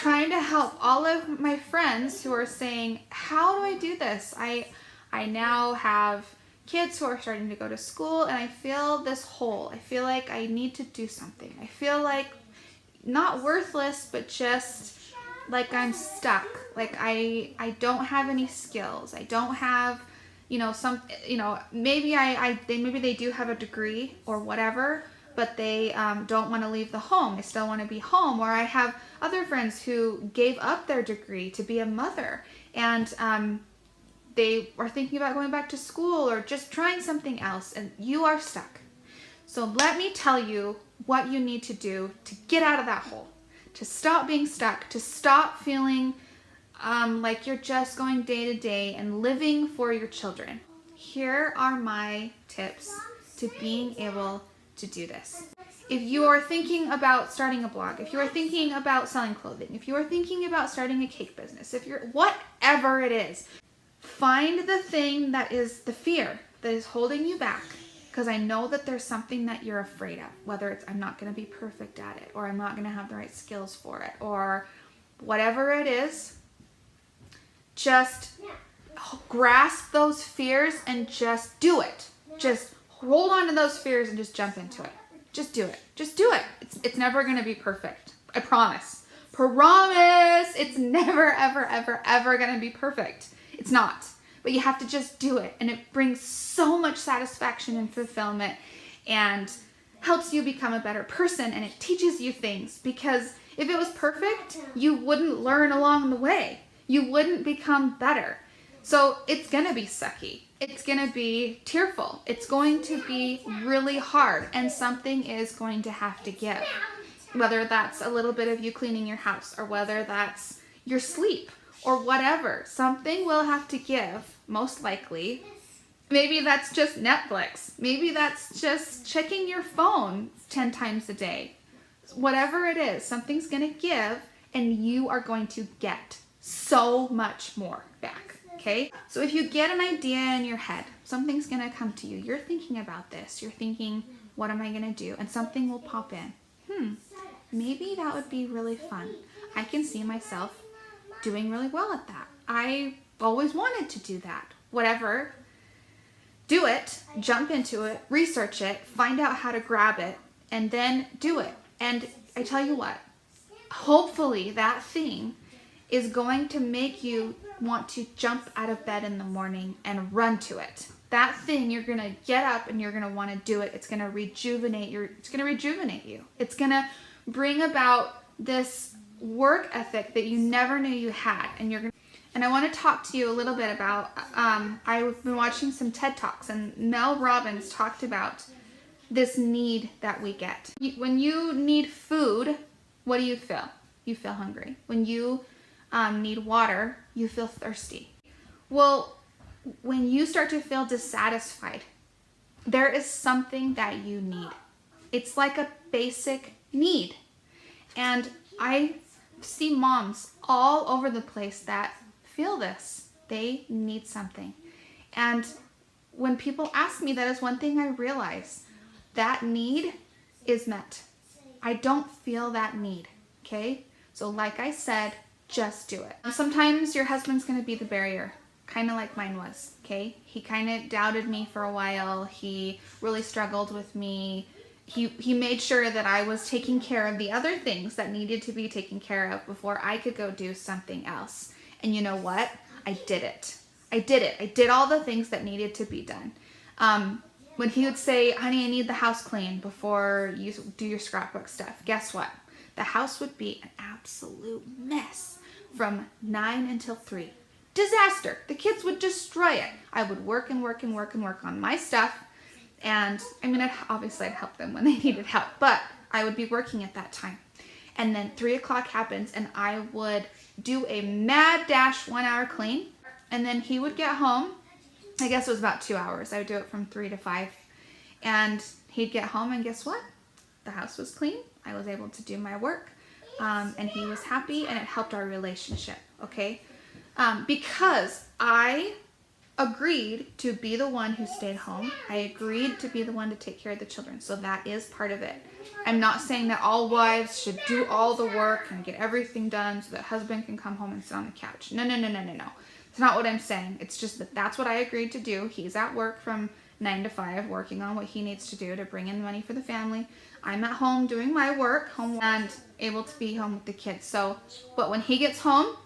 trying to help all of my friends who are saying, how do I do this? I now have kids who are starting to go to school, and I feel this hole. I feel like I need to do something. I feel like not worthless, but just like I'm stuck. Like I don't have any skills. I don't have, maybe maybe they do have a degree or whatever, but they don't want to leave the home. They still want to be home. Or I have other friends who gave up their degree to be a mother, and they are thinking about going back to school or just trying something else, and you are stuck. So let me tell you what you need to do to get out of that hole, to stop being stuck, to stop feeling like you're just going day to day and living for your children. Here are my tips to being able to do this. If you are thinking about starting a blog, if you are thinking about selling clothing, if you are thinking about starting a cake business, if you're whatever it is, find the thing that is the fear that is holding you back. Because I know that there's something that you're afraid of, whether it's I'm not going to be perfect at it, or I'm not going to have the right skills for it, or whatever it is. Just grasp those fears and just do it. Just hold on to those fears and just jump into it. Just do it. Just do it. It's never going to be perfect. I promise. Promise. It's never, ever, ever, ever going to be perfect. It's not. But you have to just do it. And it brings so much satisfaction and fulfillment and helps you become a better person, and it teaches you things. Because if it was perfect, you wouldn't learn along the way. You wouldn't become better. So it's going to be sucky. It's going to be tearful. It's going to be really hard, and something is going to have to give. Whether that's a little bit of you cleaning your house, or whether that's your sleep, or whatever. Something will have to give, most likely. Maybe that's just Netflix. Maybe that's just checking your phone 10 times a day. Whatever it is, something's going to give, and you are going to get so much more back. Okay? So if you get an idea in your head, something's going to come to you. You're thinking about this. You're thinking, what am I going to do? And something will pop in. Maybe that would be really fun. I can see myself doing really well at that. I always wanted to do that. Whatever. Do it, jump into it, research it, find out how to grab it, and then do it. And I tell you what, hopefully that thing is going to make you want to jump out of bed in the morning and run to it. That thing, you're going to get up and you're going to want to do it. It's going to rejuvenate you. It's going to bring about this work ethic that you never knew you had. And I want to talk to you a little bit about, I've been watching some TED Talks, and Mel Robbins talked about this need that we get. When you need food, what do you feel? You feel hungry. When you need water, you feel thirsty. Well, when you start to feel dissatisfied, there is something that you need. It's like a basic need. And I see moms all over the place that feel this. They need something. And when people ask me, that is one thing I realize. That need is met. I don't feel that need. Okay? So like I said, just do it. Sometimes your husband's going to be the barrier, kind of like mine was. Okay? He kind of doubted me for a while. He really struggled with me. He made sure that I was taking care of the other things that needed to be taken care of before I could go do something else. And you know what? I did it. I did all the things that needed to be done. When he would say, honey, I need the house clean before you do your scrapbook stuff, guess what? The house would be an absolute mess from 9 until 3. Disaster. The kids would destroy it. I would work on my stuff. And I mean, obviously I'd help them when they needed help, but I would be working at that time. And then 3 o'clock happens, and I would do a mad dash 1 hour clean. And then he would get home. I guess it was about 2 hours. I would do it from 3 to 5. And he'd get home, and guess what? The house was clean. I was able to do my work. And he was happy, and it helped our relationship. Okay? Because I agreed to be the one who stayed home. I agreed to be the one to take care of the children. So that is part of it. I'm not saying that all wives should do all the work and get everything done so that husband can come home and sit on the couch. No. It's not what I'm saying. It's just that that's what I agreed to do. He's at work from 9 to 5 working on what he needs to do to bring in money for the family. I'm at home doing my work, and able to be home with the kids. So, but when he gets home,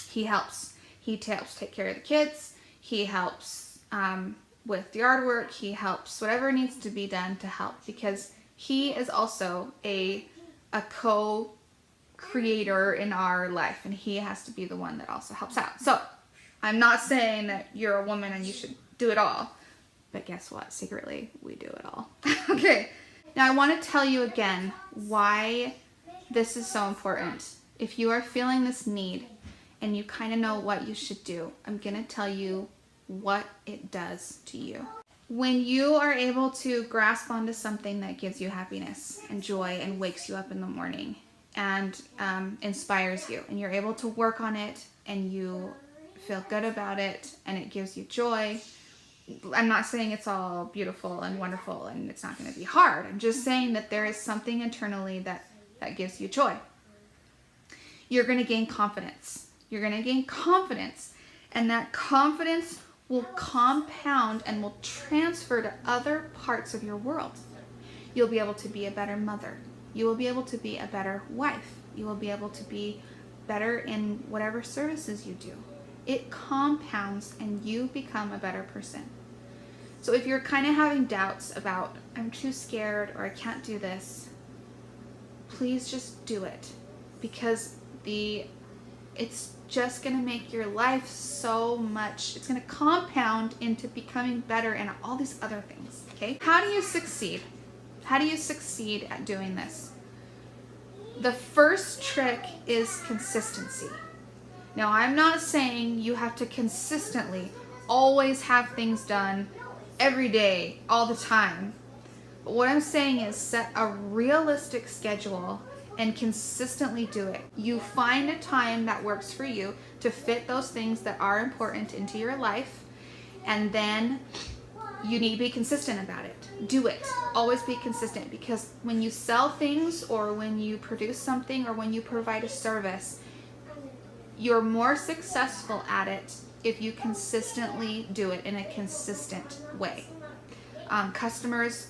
he helps. He helps take care of the kids. He helps with yard work. He helps whatever needs to be done to help, because he is also a co-creator in our life, and he has to be the one that also helps out. So I'm not saying that you're a woman and you should do it all, but guess what? Secretly, we do it all. Okay. Now I want to tell you again why this is so important. If you are feeling this need and you kind of know what you should do, I'm going to tell you what it does to you. When you are able to grasp onto something that gives you happiness and joy and wakes you up in the morning and inspires you, and you're able to work on it and you feel good about it and it gives you joy, I'm not saying it's all beautiful and wonderful and it's not going to be hard. I'm just saying that there is something internally that gives you joy. You're going to gain confidence. You're going to gain confidence, and that confidence will compound and will transfer to other parts of your world. You'll be able to be a better mother. You will be able to be a better wife. You will be able to be better in whatever services you do. It compounds and you become a better person. So if you're kind of having doubts about, I'm too scared or I can't do this, please just do it, because it's just going to make your life so much, it's going to compound into becoming better and all these other things. Okay? How do you succeed? How do you succeed at doing this? The first trick is consistency. Now, I'm not saying you have to consistently always have things done every day, all the time. But what I'm saying is set a realistic schedule and consistently do it. You find a time that works for you to fit those things that are important into your life, and then you need to be consistent about it. Do it. Always be consistent, because when you sell things or when you produce something or when you provide a service, you're more successful at it if you consistently do it in a consistent way. Customers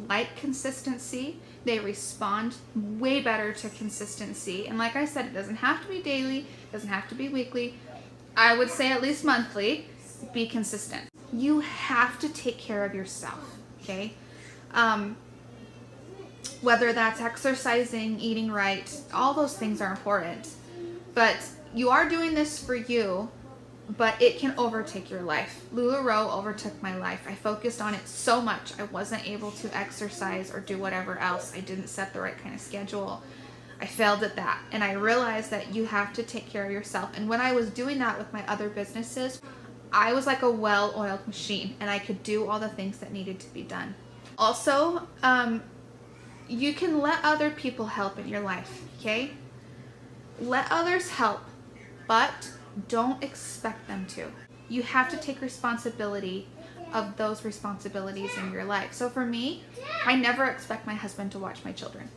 like consistency. They respond way better to consistency. And like I said, it doesn't have to be daily, it doesn't have to be weekly. I would say at least monthly. Be consistent. You have to take care of yourself, okay? Whether that's exercising, eating right, all those things are important. But you are doing this for you, but it can overtake your life. LuLaRoe overtook my life. I focused on it so much. I wasn't able to exercise or do whatever else. I didn't set the right kind of schedule. I failed at that. And I realized that you have to take care of yourself. And when I was doing that with my other businesses, I was like a well-oiled machine, and I could do all the things that needed to be done. Also, you can let other people help in your life, okay? Let others help, but don't expect them to. You have to take responsibility of those responsibilities in your life. So for me, I never expect my husband to watch my children.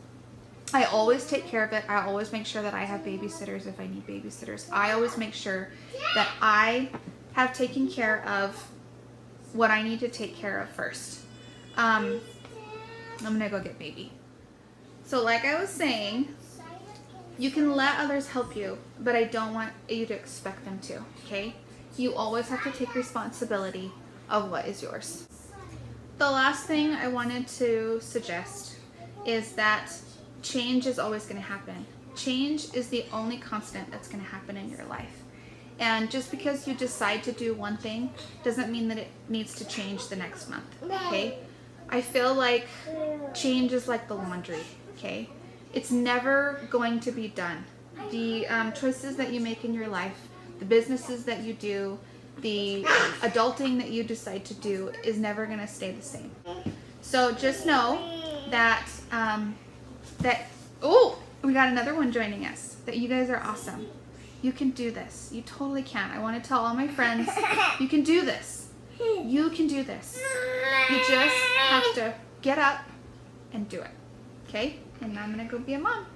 I always take care of it. I always make sure that I have babysitters if I need babysitters. I always make sure that I have taken care of what I need to take care of first. I'm gonna go get baby. So like I was saying, you can let others help you, but I don't want you to expect them to, okay? You always have to take responsibility of what is yours. The last thing I wanted to suggest is that change is always going to happen. Change is the only constant that's going to happen in your life. And just because you decide to do one thing doesn't mean that it needs to change the next month, okay? I feel like change is like the laundry, okay? It's never going to be done. The choices that you make in your life, the businesses that you do, the adulting that you decide to do is never going to stay the same. So just know that, oh, we got another one joining us, that you guys are awesome. You can do this. You totally can. I want to tell all my friends, you can do this. You can do this. You just have to get up and do it. Okay? And now I'm going to go be a mom.